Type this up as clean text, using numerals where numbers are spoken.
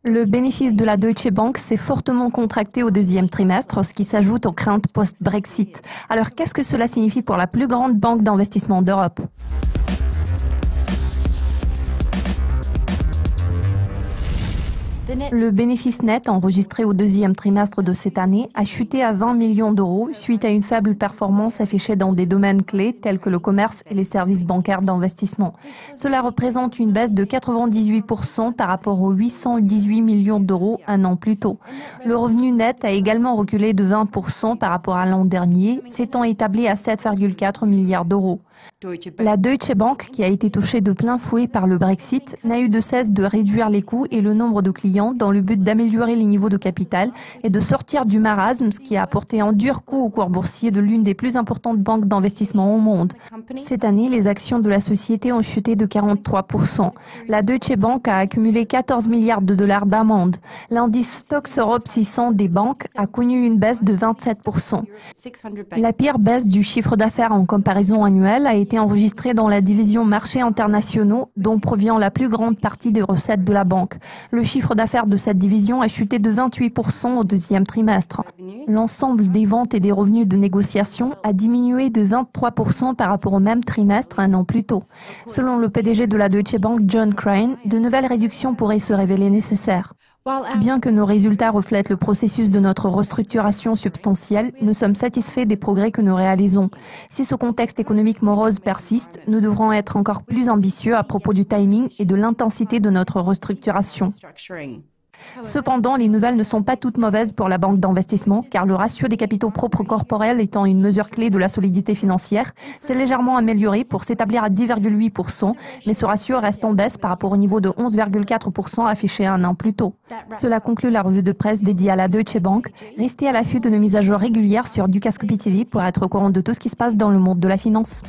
Le bénéfice de la Deutsche Bank s'est fortement contracté au deuxième trimestre, ce qui s'ajoute aux craintes post-Brexit. Alors qu'est-ce que cela signifie pour la plus grande banque d'investissement d'Europe ? Le bénéfice net enregistré au deuxième trimestre de cette année a chuté à 20 millions d'euros suite à une faible performance affichée dans des domaines clés tels que le commerce et les services bancaires d'investissement. Cela représente une baisse de 98% par rapport aux 818 millions d'euros un an plus tôt. Le revenu net a également reculé de 20% par rapport à l'an dernier, s'étant établi à 7,4 milliards d'euros. La Deutsche Bank, qui a été touchée de plein fouet par le Brexit, n'a eu de cesse de réduire les coûts et le nombre de clients dans le but d'améliorer les niveaux de capital et de sortir du marasme, ce qui a apporté un dur coup au cours boursier de l'une des plus importantes banques d'investissement au monde. Cette année, les actions de la société ont chuté de 43%. La Deutsche Bank a accumulé 14 milliards de dollars d'amendes. L'indice Stoxx Europe 600 des banques a connu une baisse de 27%. La pire baisse du chiffre d'affaires en comparaison annuelle a été enregistrée dans la division marchés internationaux, dont provient la plus grande partie des recettes de la banque. Le chiffre d'affaires de cette division a chuté de 28% au deuxième trimestre. L'ensemble des ventes et des revenus de négociation a diminué de 23% par rapport au même trimestre un an plus tôt. Selon le PDG de la Deutsche Bank, John Crane, de nouvelles réductions pourraient se révéler nécessaires. Bien que nos résultats reflètent le processus de notre restructuration substantielle, nous sommes satisfaits des progrès que nous réalisons. Si ce contexte économique morose persiste, nous devrons être encore plus ambitieux à propos du timing et de l'intensité de notre restructuration. Cependant, les nouvelles ne sont pas toutes mauvaises pour la banque d'investissement, car le ratio des capitaux propres corporels étant une mesure clé de la solidité financière, s'est légèrement amélioré pour s'établir à 10,8%, mais ce ratio reste en baisse par rapport au niveau de 11,4% affiché un an plus tôt. Cela conclut la revue de presse dédiée à la Deutsche Bank. Restez à l'affût de nos mises à jour régulières sur Dukascopy TV pour être au courant de tout ce qui se passe dans le monde de la finance.